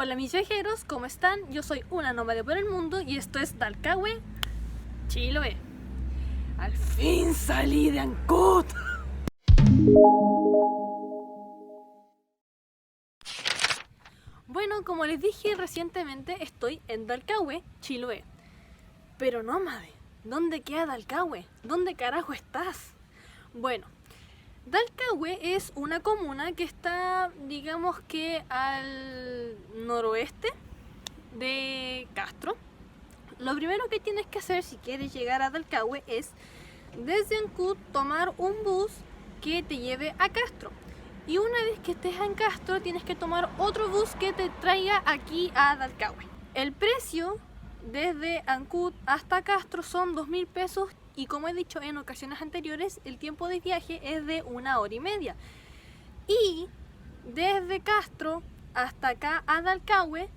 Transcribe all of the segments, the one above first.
Hola mis viajeros, ¿cómo están? Yo soy una nómade por el mundo y esto es Dalcahue, Chiloé. Al fin salí de Ancud. Bueno, como les dije recientemente, estoy en Dalcahue, Chiloé. Pero nómade, ¿dónde queda Dalcahue? ¿Dónde carajo estás? Bueno, Dalcahue es una comuna que está, digamos que al noroeste de Castro. Lo primero que tienes que hacer si quieres llegar a Dalcahue es desde Ancud tomar un bus que te lleve a Castro. Y una vez que estés en Castro tienes que tomar otro bus que te traiga aquí a Dalcahue. El precio desde Ancud hasta Castro son 2.000 pesos y como he dicho en ocasiones anteriores, el tiempo de viaje es de 1 hora y media. Y desde Castro hasta acá a Dalcahue,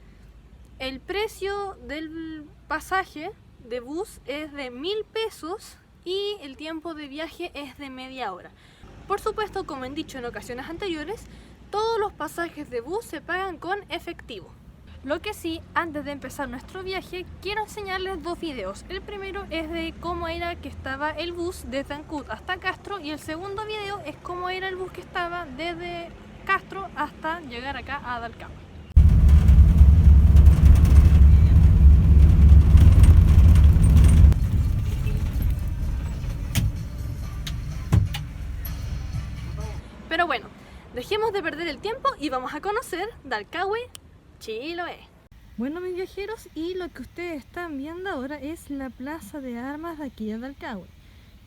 el precio del pasaje de bus es de 1.000 pesos y el tiempo de viaje es de media hora. Por supuesto, como he dicho en ocasiones anteriores, todos los pasajes de bus se pagan con efectivo. Lo que sí, antes de empezar nuestro viaje, quiero enseñarles dos videos. El primero es de cómo era que estaba el bus desde Ancud hasta Castro y el segundo video es cómo era el bus que estaba desde Castro hasta llegar acá a Dalcahue. Pero bueno, dejemos de perder el tiempo y vamos a conocer Dalcahue, Chiloé. Bueno mis viajeros, y lo que ustedes están viendo ahora es la plaza de armas de aquí de Dalcahue.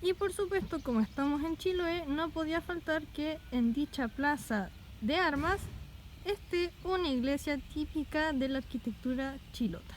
Y por supuesto, como estamos en Chiloé, no podía faltar que en dicha plaza de armas esté una iglesia típica de la arquitectura chilota.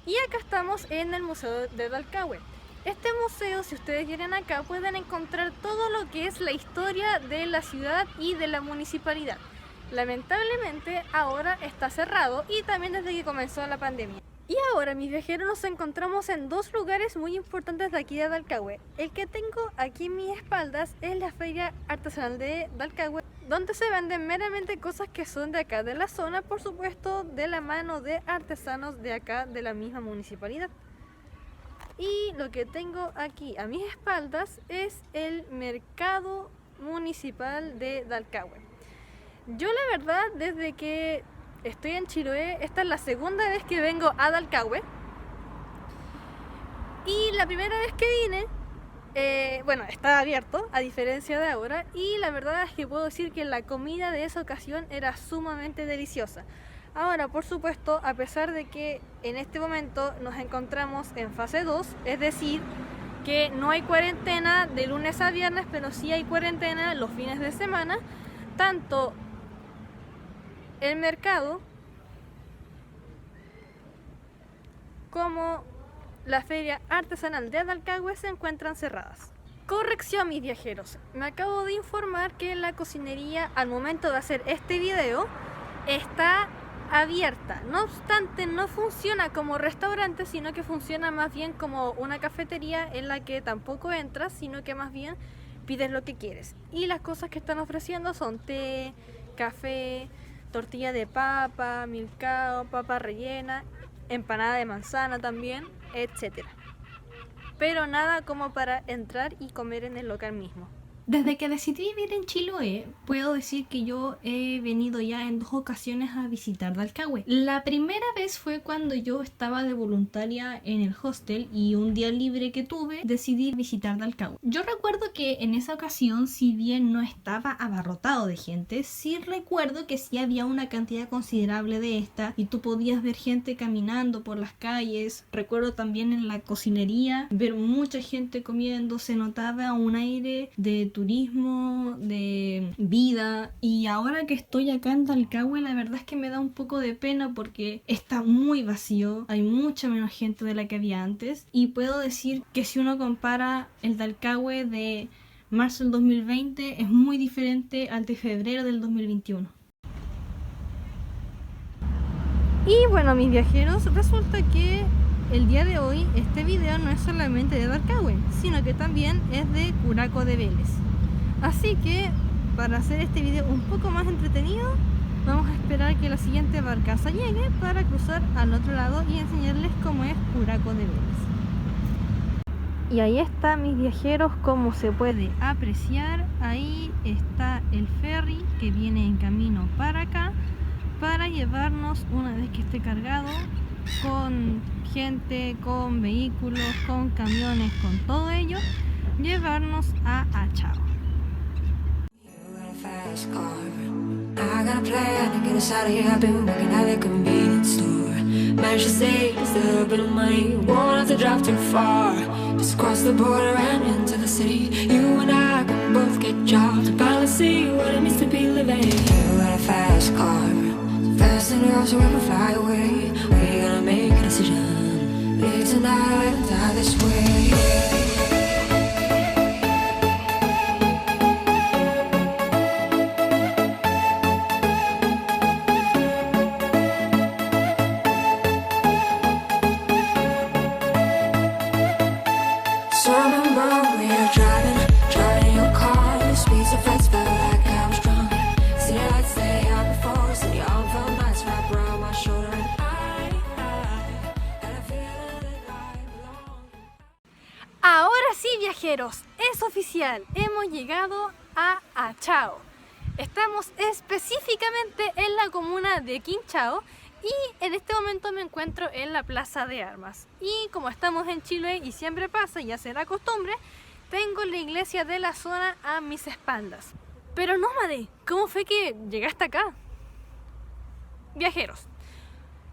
Y acá estamos en el Museo de Dalcahue. Este museo, si ustedes vienen acá, pueden encontrar todo lo que es la historia de la ciudad y de la municipalidad. Lamentablemente ahora está cerrado y también desde que comenzó la pandemia. Y ahora mis viajeros nos encontramos en dos lugares muy importantes de aquí de Dalcahue. El que tengo aquí en mis espaldas es la Feria Artesanal de Dalcahue, donde se venden meramente cosas que son de acá de la zona, por supuesto de la mano de artesanos de acá de la misma municipalidad. Y lo que tengo aquí a mis espaldas es el mercado municipal de Dalcahue. Yo la verdad, desde que estoy en Chiloé, esta es la segunda vez que vengo a Dalcahue. Y la primera vez que vine, bueno, estaba abierto, a diferencia de ahora. Y la verdad es que puedo decir que la comida de esa ocasión era sumamente deliciosa. Ahora, por supuesto, a pesar de que en este momento nos encontramos en fase 2, es decir, que no hay cuarentena de lunes a viernes, pero sí hay cuarentena los fines de semana, tanto el mercado como la feria artesanal de Dalcahue se encuentran cerradas. Corrección mis viajeros, me acabo de informar que la cocinería al momento de hacer este video está abierta. No obstante, no funciona como restaurante, sino que funciona más bien como una cafetería en la que tampoco entras, sino que más bien pides lo que quieres. Y las cosas que están ofreciendo son té, café, tortilla de papa, milcao, papa rellena, empanada de manzana también, etcétera. Pero nada como para entrar y comer en el local mismo. Desde que decidí vivir en Chiloé, puedo decir que yo he venido ya en 2 ocasiones a visitar Dalcahue. La primera vez fue cuando yo estaba de voluntaria en el hostel y un día libre que tuve decidí visitar Dalcahue. Yo recuerdo que en esa ocasión, si bien no estaba abarrotado de gente, sí recuerdo que sí había una cantidad considerable de esta y tú podías ver gente caminando por las calles. Recuerdo también en la cocinería ver mucha gente comiendo, se notaba un aire de turismo, de vida. Y ahora que estoy acá en Dalcahue, la verdad es que me da un poco de pena porque está muy vacío, hay mucha menos gente de la que había antes. Y puedo decir que si uno compara el Dalcahue de marzo del 2020 es muy diferente al de febrero del 2021. Y bueno, mis viajeros, resulta que el día de hoy este video no es solamente de Dalcahue, sino que también es de Curaco de Vélez. Así que para hacer este video un poco más entretenido, vamos a esperar que la siguiente barcaza llegue para cruzar al otro lado y enseñarles cómo es Curaco de Vélez. Y ahí está, mis viajeros, como se puede apreciar, ahí está el ferry que viene en camino para acá para llevarnos, una vez que esté cargado, con gente, con vehículos, con camiones, con todo ello, llevarnos a Achao. I got a plan to get us out of here. I've been working at a convenience store. Managed to save just a little bit of money. Won't have to drive too far. Just cross the border and into the city. You and I can both get jobs and finally see what it means to be living. You got a fast car, so fast enough so we can fly away. We're gonna make a decision. Live tonight and die this way. Ahora sí, viajeros, es oficial, hemos llegado a Achao. Estamos específicamente en la comuna de Quinchao y en este momento me encuentro en la Plaza de Armas. Y como estamos en Chiloé y siempre pasa, ya será costumbre, tengo la iglesia de la zona a mis espaldas. Pero nómade, ¿cómo fue que llegaste acá? Viajeros,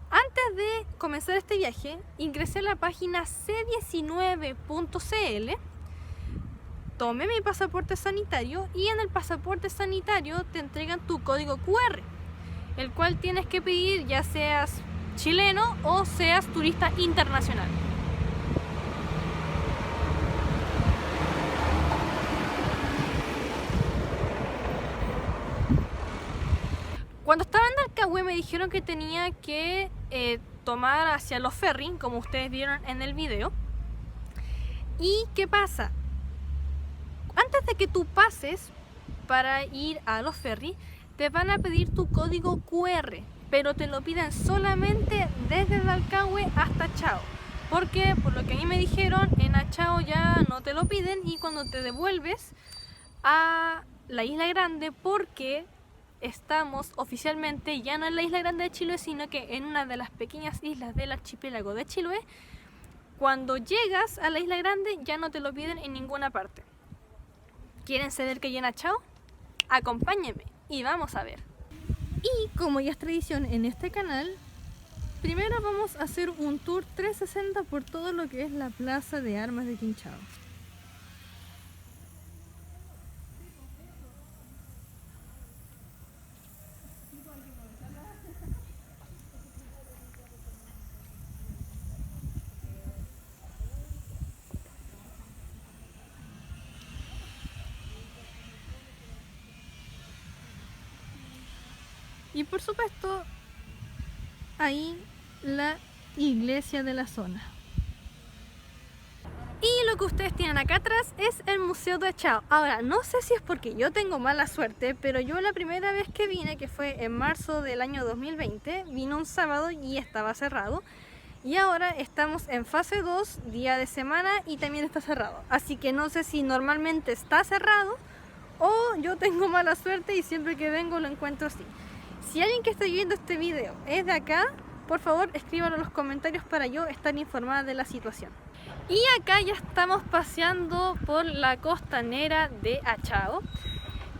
antes de comenzar este viaje, ingresé a la página c19.cl, tomé mi pasaporte sanitario y en el pasaporte sanitario te entregan tu código QR, el cual tienes que pedir ya seas chileno o seas turista internacional. Cuando estaba en Dalcahue me dijeron que tenía que tomar hacia los ferry, como ustedes vieron en el video. ¿Y qué pasa? Antes de que tú pases para ir a los ferry, te van a pedir tu código QR, pero te lo piden solamente desde Dalcahue hasta Achao. Porque, por lo que a mí me dijeron, en Achao ya no te lo piden y cuando te devuelves a la Isla Grande, porque estamos oficialmente ya no en la Isla Grande de Chiloé, sino que en una de las pequeñas islas del archipiélago de Chiloé. Cuando llegas a la Isla Grande ya no te lo piden en ninguna parte. ¿Quieren saber qué hay en Achao? Acompáñenme y vamos a ver. Y como ya es tradición en este canal, primero vamos a hacer un tour 360 por todo lo que es la Plaza de Armas de Quinchao. Y por supuesto, ahí la iglesia de la zona. Y lo que ustedes tienen acá atrás es el Museo de Achao. Ahora, no sé si es porque yo tengo mala suerte, pero yo la primera vez que vine, que fue en marzo del año 2020, vino un sábado y estaba cerrado. Y ahora estamos en fase 2, día de semana, y también está cerrado. Así que no sé si normalmente está cerrado o yo tengo mala suerte y siempre que vengo lo encuentro así. Si alguien que está viendo este video es de acá, por favor escríbanlo en los comentarios para yo estar informada de la situación. Y acá ya estamos paseando por la costanera de Achao.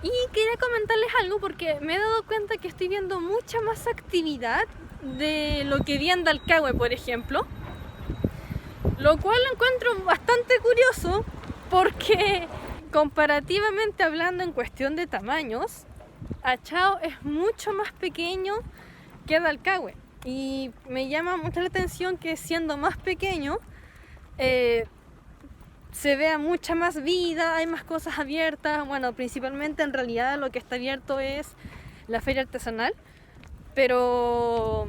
Y quería comentarles algo porque me he dado cuenta que estoy viendo mucha más actividad de lo que vi en Dalcahue, por ejemplo. Lo cual lo encuentro bastante curioso porque comparativamente hablando en cuestión de tamaños, Achao es mucho más pequeño que Dalcahue. Y me llama mucho la atención que siendo más pequeño se vea mucha más vida, hay más cosas abiertas. Bueno, principalmente en realidad lo que está abierto es la feria artesanal, pero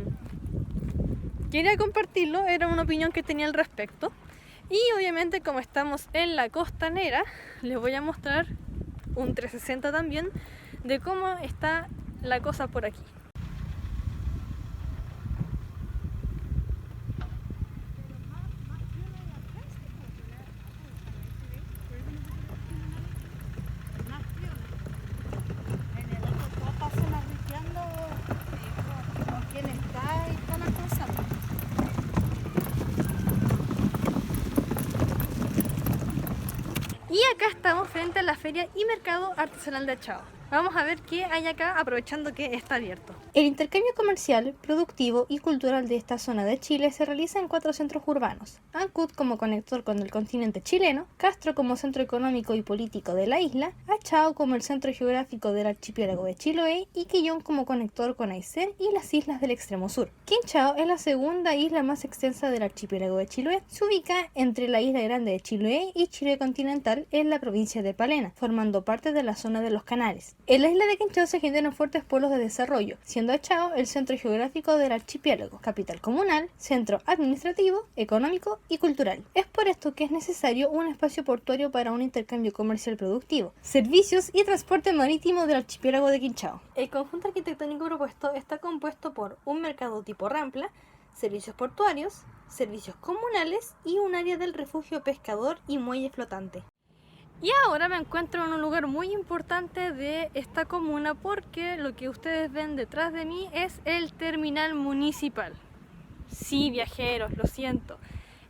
quería compartirlo, era una opinión que tenía al respecto. Y obviamente como estamos en la costanera, les voy a mostrar un 360 también de cómo está la cosa por aquí. Y acá estamos frente a la feria y mercado artesanal de Achao. Vamos a ver qué hay acá aprovechando que está abierto. El intercambio comercial, productivo y cultural de esta zona de Chile se realiza en 4 centros urbanos: Ancud como conector con el continente chileno, Castro como centro económico y político de la isla, Achao como el centro geográfico del archipiélago de Chiloé y Quillón como conector con Aysén y las islas del extremo sur. Quinchao es la segunda isla más extensa del archipiélago de Chiloé. Se ubica entre la isla grande de Chiloé y Chile continental en la provincia de Palena, formando parte de la zona de los canales. En la isla de Quinchao se generan fuertes polos de desarrollo, siendo Achao el centro geográfico del archipiélago, capital comunal, centro administrativo, económico y cultural. Es por esto que es necesario un espacio portuario para un intercambio comercial productivo, servicios y transporte marítimo del archipiélago de Quinchao. El conjunto arquitectónico propuesto está compuesto por un mercado tipo rampla, servicios portuarios, servicios comunales y un área del refugio pescador y muelle flotante. Y ahora me encuentro en un lugar muy importante de esta comuna porque lo que ustedes ven detrás de mí es el terminal municipal. Sí, viajeros, lo siento.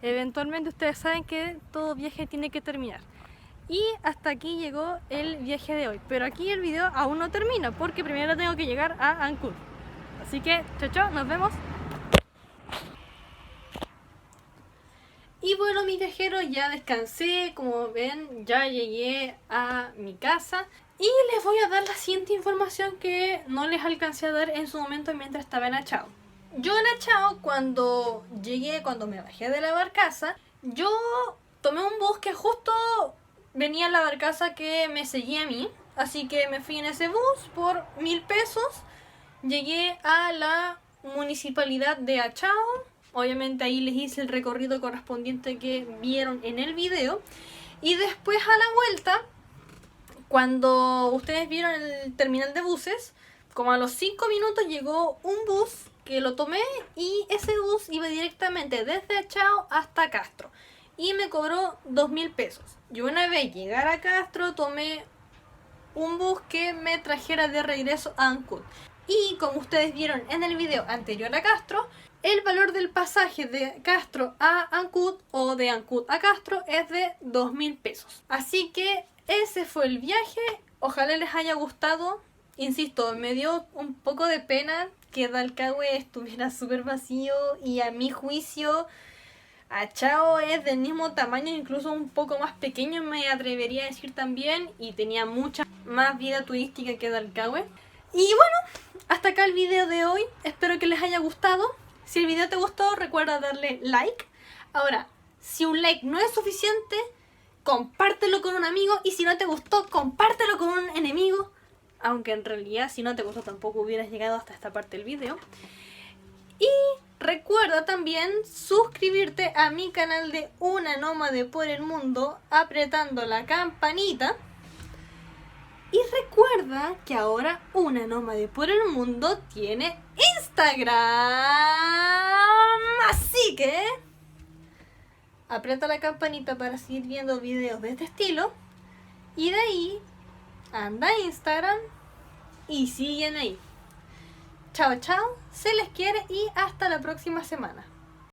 Eventualmente ustedes saben que todo viaje tiene que terminar. Y hasta aquí llegó el viaje de hoy. Pero aquí el video aún no termina porque primero tengo que llegar a Ancud. Así que, chao, chao, nos vemos. Y bueno, mis viajeros, ya descansé, como ven, ya llegué a mi casa y les voy a dar la siguiente información que no les alcancé a dar en su momento mientras estaba en Achao. Yo en Achao, cuando me bajé de la barcaza, yo tomé un bus que justo venía en la barcaza que me seguía a mí, así que me fui en ese bus por 1.000 pesos, llegué a la municipalidad de Achao. Obviamente ahí les hice el recorrido correspondiente que vieron en el video. Y después a la vuelta, cuando ustedes vieron el terminal de buses, como a los 5 minutos llegó un bus que lo tomé y ese bus iba directamente desde Achao hasta Castro. Y me cobró 2.000 pesos. Yo una vez llegar a Castro tomé un bus que me trajera de regreso a Ancud. Y como ustedes vieron en el video anterior a Castro, el valor del pasaje de Castro a Ancud o de Ancud a Castro es de 2.000 pesos. Así que ese fue el viaje. Ojalá les haya gustado. Insisto, me dio un poco de pena que Dalcahue estuviera súper vacío y a mi juicio Achao es del mismo tamaño, incluso un poco más pequeño me atrevería a decir también, y tenía mucha más vida turística que Dalcahue. Y bueno, hasta acá el video de hoy. Espero que les haya gustado. Si el video te gustó, recuerda darle like. Ahora, si un like no es suficiente, compártelo con un amigo. Y si no te gustó, compártelo con un enemigo. Aunque en realidad, si no te gustó, tampoco hubieras llegado hasta esta parte del video. Y recuerda también suscribirte a mi canal de Una Nómade por el Mundo apretando la campanita. Y recuerda que ahora Una Nómade por el Mundo tiene Instagram. Así que aprieta la campanita para seguir viendo videos de este estilo. Y de ahí anda a Instagram y siguen ahí. Chao, chao, se les quiere y hasta la próxima semana.